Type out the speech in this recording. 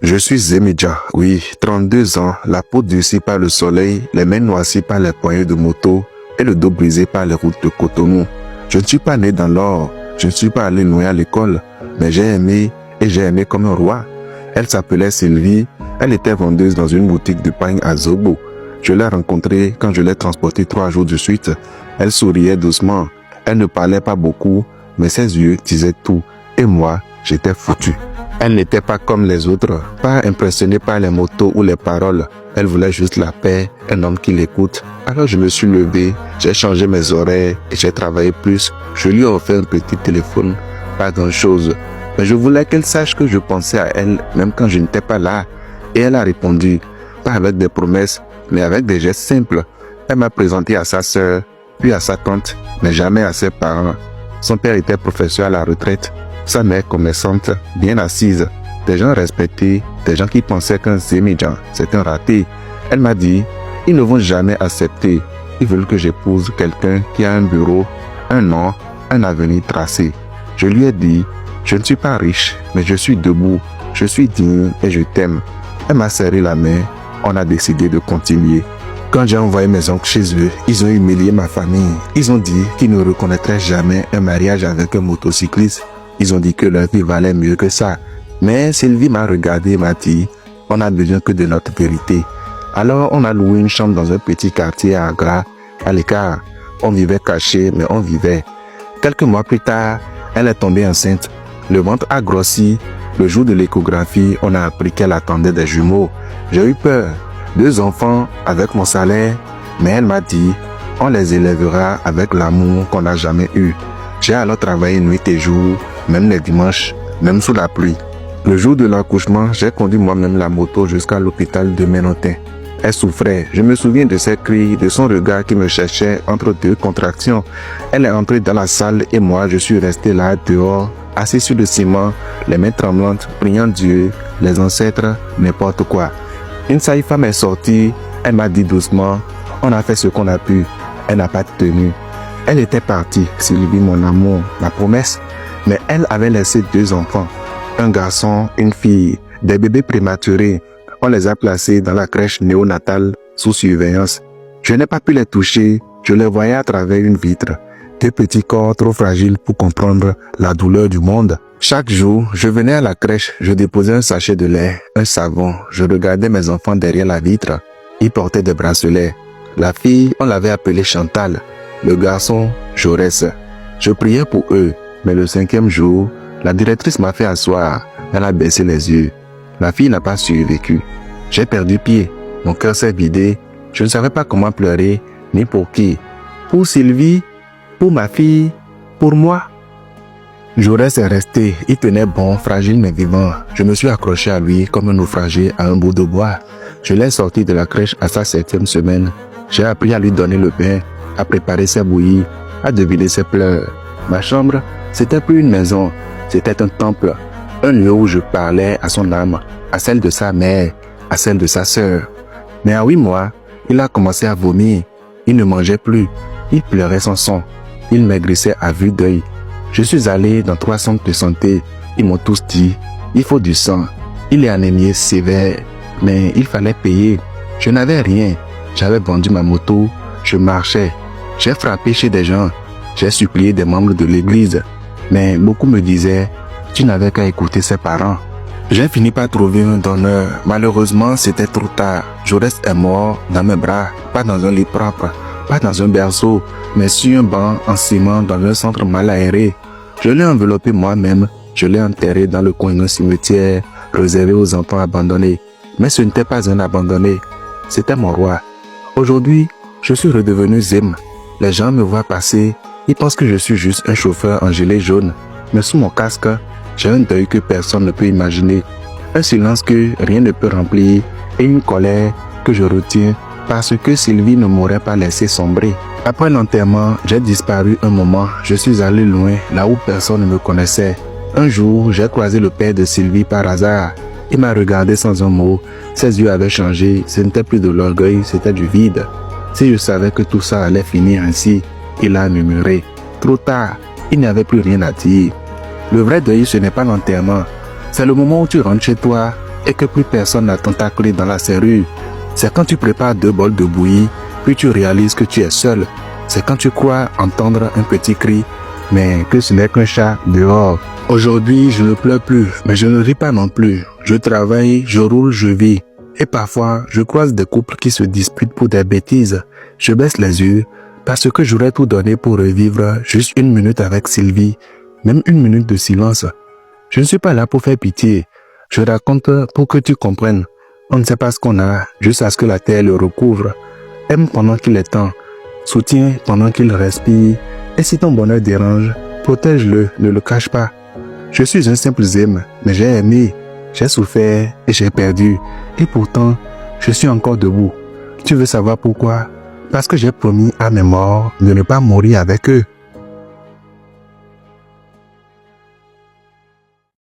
Je suis Zemidja, oui, 32 ans, la peau durcie par le soleil, les mains noircies par les poignées de moto et le dos brisé par les routes de Cotonou. Je ne suis pas né dans l'or, je ne suis pas allé loin à l'école, mais j'ai aimé et j'ai aimé comme un roi. Elle s'appelait Sylvie, elle était vendeuse dans une boutique de pain à Zobo. Je l'ai rencontrée quand je l'ai transportée 3 jours de suite. Elle souriait doucement, elle ne parlait pas beaucoup, mais ses yeux disaient tout, et moi, j'étais foutu. Elle n'était pas comme les autres, pas impressionnée par les motos ou les paroles. Elle voulait juste la paix, un homme qui l'écoute. Alors je me suis levé, j'ai changé mes horaires et j'ai travaillé plus. Je lui ai offert un petit téléphone, pas grand chose. Mais je voulais qu'elle sache que je pensais à elle, même quand je n'étais pas là. Et elle a répondu, pas avec des promesses, mais avec des gestes simples. Elle m'a présenté à sa sœur, puis à sa tante, mais jamais à ses parents. Son père était professeur à la retraite. Sa mère commerçante, bien assise, des gens respectés, des gens qui pensaient qu'un Zemidja, c'est un raté. Elle m'a dit, ils ne vont jamais accepter. Ils veulent que j'épouse quelqu'un qui a un bureau, un nom, un avenir tracé. Je lui ai dit, je ne suis pas riche, mais je suis debout, je suis digne et je t'aime. Elle m'a serré la main, on a décidé de continuer. Quand j'ai envoyé mes oncles chez eux, ils ont humilié ma famille. Ils ont dit qu'ils ne reconnaîtraient jamais un mariage avec un motocycliste. Ils ont dit que leur vie valait mieux que ça. Mais Sylvie m'a regardé et m'a dit, on a besoin que de notre vérité. Alors on a loué une chambre dans un petit quartier à Agra, à l'écart. On vivait caché, mais on vivait. Quelques mois plus tard, elle est tombée enceinte. Le ventre a grossi. Le jour de l'échographie, on a appris qu'elle attendait des jumeaux. J'ai eu peur. 2 enfants avec mon salaire. Mais elle m'a dit, on les élèvera avec l'amour qu'on n'a jamais eu. J'ai alors travaillé nuit et jour, même les dimanches, même sous la pluie. Le jour de l'accouchement, j'ai conduit moi-même la moto jusqu'à l'hôpital de Ménotin. Elle souffrait. Je me souviens de ses cris, de son regard qui me cherchait entre 2 contractions. Elle est entrée dans la salle et moi, je suis resté là, dehors, assis sur le ciment, les mains tremblantes, priant Dieu, les ancêtres, n'importe quoi. Une sage-femme est sortie. Elle m'a dit doucement, on a fait ce qu'on a pu. Elle n'a pas tenu. Elle était partie, Sylvie, mon amour, ma promesse. Mais elle avait laissé 2 enfants, un garçon, une fille, des bébés prématurés. On les a placés dans la crèche néonatale sous surveillance. Je n'ai pas pu les toucher, je les voyais à travers une vitre. 2 petits corps trop fragiles pour comprendre la douleur du monde. Chaque jour, je venais à la crèche, je déposais un sachet de lait, un savon. Je regardais mes enfants derrière la vitre. Ils portaient des bracelets. La fille, on l'avait appelée Chantal. Le garçon, Jaurès. Je priais pour eux, mais le 5e jour, la directrice m'a fait asseoir. Elle a baissé les yeux. La fille n'a pas survécu. J'ai perdu pied. Mon cœur s'est vidé. Je ne savais pas comment pleurer, ni pour qui. Pour Sylvie, pour ma fille, pour moi. Jaurès est resté. Il tenait bon, fragile mais vivant. Je me suis accroché à lui comme un naufragé à un bout de bois. Je l'ai sorti de la crèche à sa 7e semaine. J'ai appris à lui donner le pain, à préparer ses bouillies, à deviner ses pleurs. Ma chambre, c'était plus une maison, c'était un temple, un lieu où je parlais à son âme, à celle de sa mère, à celle de sa sœur. Mais à 8 mois, il a commencé à vomir. Il ne mangeait plus, il pleurait sans son, il maigrissait à vue d'œil. Je suis allé dans 3 centres de santé, ils m'ont tous dit, il faut du sang. Il est anémié sévère, mais il fallait payer. Je n'avais rien, j'avais vendu ma moto, je marchais. J'ai frappé chez des gens, j'ai supplié des membres de l'église, mais beaucoup me disaient, tu n'avais qu'à écouter ses parents. J'ai fini par trouver un donneur. Malheureusement, c'était trop tard. Jaurès est mort dans mes bras, pas dans un lit propre, pas dans un berceau, mais sur un banc en ciment dans un centre mal aéré. Je l'ai enveloppé moi-même, je l'ai enterré dans le coin d'un cimetière réservé aux enfants abandonnés. Mais ce n'était pas un abandonné, c'était mon roi. Aujourd'hui, je suis redevenu Zem. Les gens me voient passer, ils pensent que je suis juste un chauffeur en gilet jaune. Mais sous mon casque, j'ai un deuil que personne ne peut imaginer. Un silence que rien ne peut remplir et une colère que je retiens parce que Sylvie ne m'aurait pas laissé sombrer. Après l'enterrement, j'ai disparu un moment. Je suis allé loin, là où personne ne me connaissait. Un jour, j'ai croisé le père de Sylvie par hasard. Il m'a regardé sans un mot. Ses yeux avaient changé. Ce n'était plus de l'orgueil, c'était du vide. Si je savais que tout ça allait finir ainsi, il a murmuré. Trop tard, il n'y avait plus rien à dire. Le vrai deuil, ce n'est pas l'enterrement. C'est le moment où tu rentres chez toi, et que plus personne n'a tentaclé dans la serrure. C'est quand tu prépares 2 bols de bouillie, puis tu réalises que tu es seul. C'est quand tu crois entendre un petit cri, mais que ce n'est qu'un chat dehors. Aujourd'hui, je ne pleure plus, mais je ne ris pas non plus. Je travaille, je roule, je vis. Et parfois, je croise des couples qui se disputent pour des bêtises. Je baisse les yeux parce que j'aurais tout donné pour revivre juste 1 minute avec Sylvie, même 1 minute de silence. Je ne suis pas là pour faire pitié. Je raconte pour que tu comprennes. On ne sait pas ce qu'on a, juste à ce que la terre le recouvre. Aime pendant qu'il est temps. Soutiens pendant qu'il respire. Et si ton bonheur dérange, protège-le, ne le cache pas. Je suis un simple zème, mais j'ai aimé, j'ai souffert et j'ai perdu. Et pourtant, je suis encore debout. Tu veux savoir pourquoi? Parce que j'ai promis à mes morts de ne pas mourir avec eux.